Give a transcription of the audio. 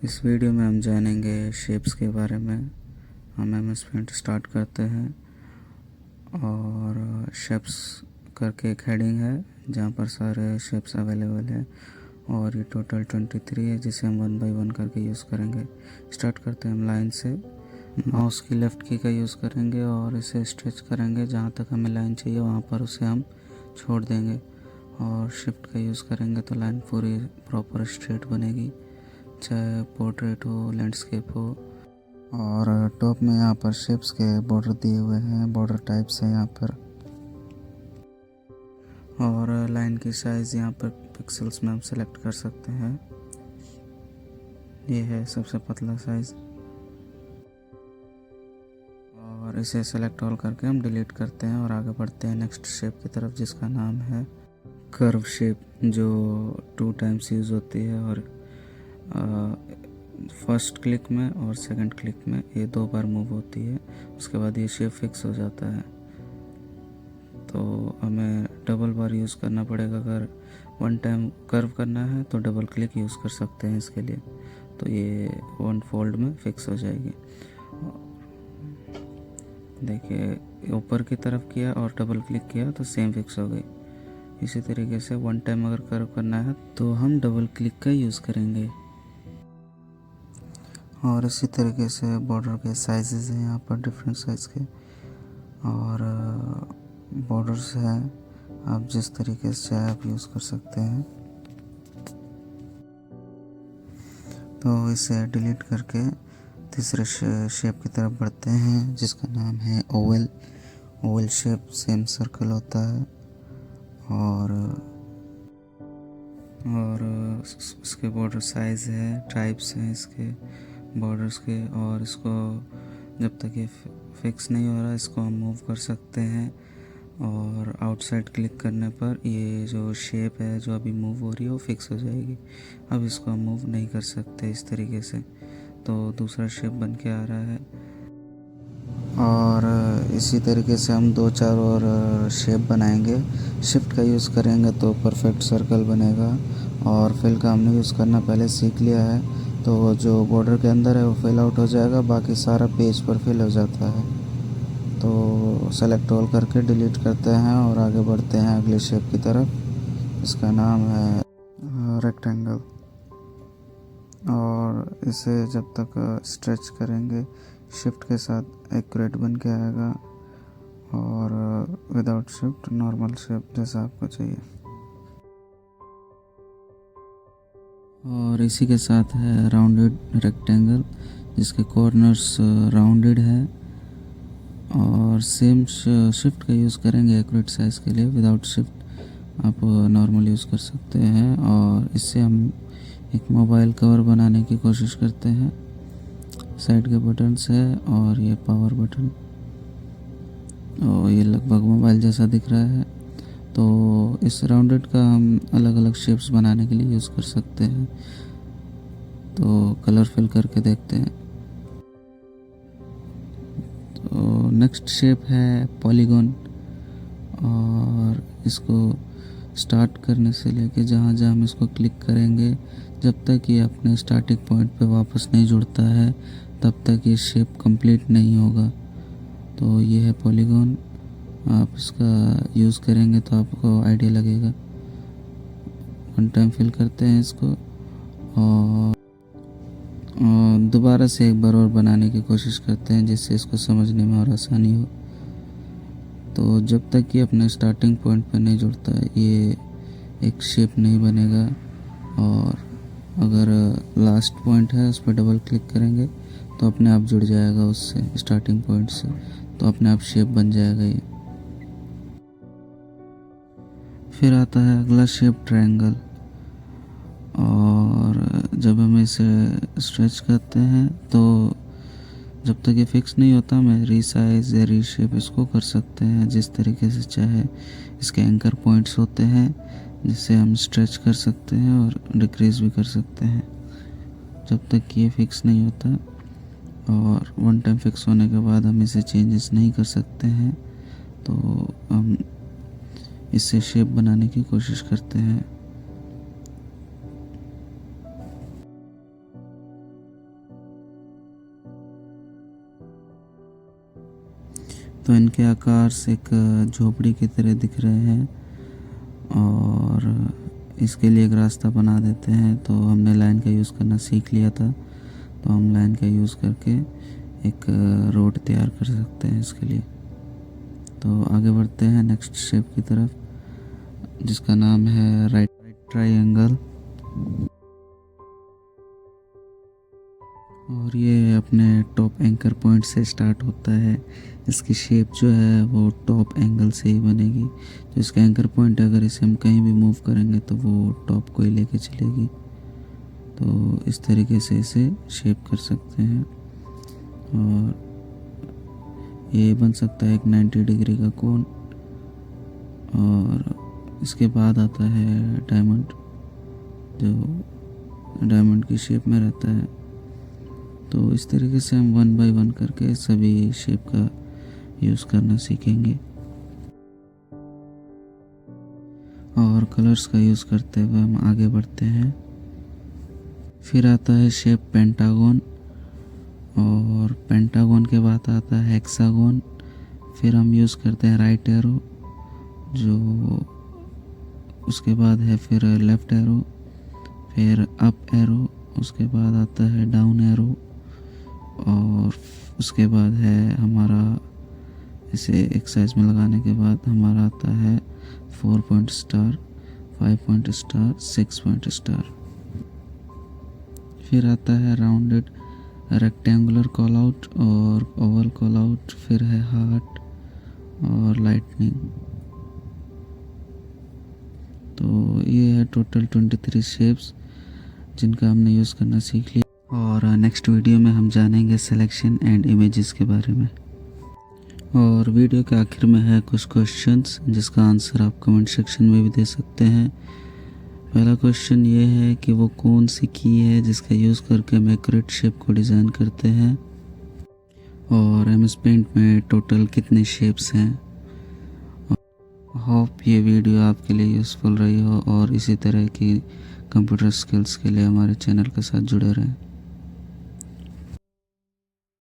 इस वीडियो में हम जानेंगे शेप्स के बारे में। हम MS पेंट स्टार्ट करते हैं और शेप्स करके एक हेडिंग है जहाँ पर सारे शेप्स अवेलेबल है और ये टोटल 23 है जिसे हम 1 बाय 1 करके यूज़ करेंगे। स्टार्ट करते हैं हम लाइन से। माउस की लेफ़्ट की का यूज़ करेंगे और इसे स्ट्रेच करेंगे, जहाँ तक हमें लाइन चाहिए वहाँ पर उसे हम छोड़ देंगे और शिफ्ट का यूज़ करेंगे तो लाइन पूरी प्रॉपर स्ट्रेट बनेगी, चाहे पोर्ट्रेट हो लैंडस्केप हो। और टॉप में यहाँ पर शेप्स के बॉर्डर दिए हुए हैं, बॉर्डर टाइप्स है यहाँ पर। और लाइन की साइज़ यहाँ पर पिक्सल्स में हम सेलेक्ट कर सकते हैं। ये है सबसे पतला साइज़ और इसे सेलेक्ट ऑल करके हम डिलीट करते हैं और आगे बढ़ते हैं नेक्स्ट शेप की तरफ, जिसका नाम है कर्व शेप, जो 2 टाइम्स यूज़ होती है और फर्स्ट क्लिक में और सेकंड क्लिक में ये 2 बार मूव होती है। उसके बाद ये शेप फिक्स हो जाता है, तो हमें डबल बार यूज़ करना पड़ेगा। अगर 1 टाइम कर्व करना है तो डबल क्लिक यूज़ कर सकते हैं इसके लिए, तो ये 1 फोल्ड में फिक्स हो जाएगी। देखिए ऊपर की तरफ किया और डबल क्लिक किया तो सेम फिक्स हो गई। इसी तरीके से 1 टाइम अगर कर्व करना है तो हम डबल क्लिक का यूज़ करेंगे। और इसी तरीके से बॉर्डर के साइजेस हैं यहाँ पर डिफरेंट साइज़ के, और बॉर्डर्स हैं, आप जिस तरीके से चाहे आप यूज़ कर सकते हैं। तो इसे डिलीट करके तीसरे शेप की तरफ बढ़ते हैं जिसका नाम है Oval. Oval shape same circle होता है और इसके बॉर्डर साइज़ है, टाइप्स हैं इसके बॉर्डर्स के, और इसको जब तक ये फिक्स नहीं हो रहा इसको हम मूव कर सकते हैं। और आउटसाइड क्लिक करने पर ये जो शेप है जो अभी मूव हो रही है वो फिक्स हो जाएगी। अब इसको हम मूव नहीं कर सकते इस तरीके से, तो दूसरा शेप बन के आ रहा है। और इसी तरीके से हम 2-4 और शेप बनाएंगे। शिफ्ट का यूज़ करेंगे तो परफेक्ट सर्कल बनेगा, और फिल का हमने यूज़ करना पहले सीख लिया है, तो जो बॉर्डर के अंदर है वो फिल आउट हो जाएगा, बाकी सारा पेज पर फिल हो जाता है। तो सेलेक्ट ऑल करके डिलीट करते हैं और आगे बढ़ते हैं अगले शेप की तरफ। इसका नाम है रेक्टेंगल, और इसे जब तक स्ट्रेच करेंगे शिफ्ट के साथ एक्यूरेट बन के आएगा, और विदाउट शिफ्ट नॉर्मल शेप जैसा आपको चाहिए। और इसी के साथ है राउंडेड रेक्टेंगल जिसके कॉर्नर्स राउंडेड है, और सेम शिफ्ट का यूज़ करेंगे एक्यूरेट साइज़ के लिए। विदाउट शिफ्ट आप नॉर्मल यूज़ कर सकते हैं। और इससे हम एक मोबाइल कवर बनाने की कोशिश करते हैं। साइड के बटन्स है और ये पावर बटन, और ये लगभग मोबाइल जैसा दिख रहा है। तो इस राउंडेड का हम अलग अलग शेप्स बनाने के लिए यूज़ कर सकते हैं। तो कलर फिल करके देखते हैं। तो नेक्स्ट शेप है पॉलीगॉन, और इसको स्टार्ट करने से लेके जहाँ जहाँ हम इसको क्लिक करेंगे, जब तक ये अपने स्टार्टिंग पॉइंट पे वापस नहीं जुड़ता है तब तक ये शेप कंप्लीट नहीं होगा। तो ये है पॉलीगॉन, आप इसका यूज़ करेंगे तो आपको आइडिया लगेगा। 1 टाइम फिल करते हैं इसको, और दोबारा से एक बार और बनाने की कोशिश करते हैं जिससे इसको समझने में और आसानी हो। तो जब तक ये अपने स्टार्टिंग पॉइंट पर नहीं जुड़ता है ये एक शेप नहीं बनेगा। और अगर लास्ट पॉइंट है उस पर डबल क्लिक करेंगे तो अपने आप जुड़ जाएगा उससे, स्टार्टिंग पॉइंट से, तो अपने आप शेप बन जाएगा ये। फिर आता है अगला शेप ट्रायंगल, और जब हम इसे स्ट्रेच करते हैं तो जब तक ये फिक्स नहीं होता हमें रीसाइज या रीशेप इसको कर सकते हैं जिस तरीके से चाहे। इसके एंकर पॉइंट्स होते हैं जिससे हम स्ट्रेच कर सकते हैं और डिक्रीज भी कर सकते हैं जब तक ये फिक्स नहीं होता। और 1 टाइम फिक्स होने के बाद हम इसे चेंजेस नहीं कर सकते हैं, तो हम इससे शेप बनाने की कोशिश करते हैं। तो इनके आकार से एक झोपड़ी की तरह दिख रहे हैं और इसके लिए एक रास्ता बना देते हैं। तो हमने लाइन का यूज़ करना सीख लिया था, तो हम लाइन का यूज़ करके एक रोड तैयार कर सकते हैं इसके लिए। तो आगे बढ़ते हैं नेक्स्ट शेप की तरफ, जिसका नाम है राइट ट्रायंगल। और ये अपने टॉप एंकर पॉइंट से स्टार्ट होता है। इसकी शेप जो है वो टॉप एंगल से ही बनेगी। तो इसका एंकर पॉइंट अगर इसे हम कहीं भी मूव करेंगे तो वो टॉप को ही लेके चलेगी। तो इस तरीके से इसे शेप कर सकते हैं और ये बन सकता है एक 90 डिग्री का कोन। और इसके बाद आता है डायमंड, जो डायमंड की शेप में रहता है। तो इस तरीके से हम 1 बाय 1 करके सभी शेप का यूज़ करना सीखेंगे और कलर्स का यूज़ करते हुए हम आगे बढ़ते हैं। फिर आता है शेप पेंटागन और पेंटागन के बाद आता है हेक्सागन। फिर हम यूज़ करते हैं राइट एरो, जो उसके बाद है फिर लेफ़्ट एरो, फिर अप एरो, उसके बाद आता है डाउन एरो और उसके बाद है हमारा इसे एक साइज में लगाने के बाद हमारा आता है 4 point star, 5 point star, 6 point star. फिर आता है राउंडेड रेक्टेंगुलर कॉल आउट और ओवल कॉल आउट, फिर है हार्ट और लाइटनिंग। तो ये है टोटल 23 शेप्स जिनका हमने यूज़ करना सीख लिया। और नेक्स्ट वीडियो में हम जानेंगे सिलेक्शन एंड इमेजेस के बारे में। और वीडियो के आखिर में है कुछ क्वेश्चंस जिसका आंसर आप कमेंट सेक्शन में भी दे सकते हैं। पहला क्वेश्चन ये है कि वो कौन सी की है जिसका यूज़ करके हम एक्यूरेट शेप को डिज़ाइन करते हैं, और MS पेंट में टोटल कितने शेप्स हैं। होप ये वीडियो आपके लिए यूज़फुल रही हो और इसी तरह की कंप्यूटर स्किल्स के लिए हमारे चैनल के साथ जुड़े रहें।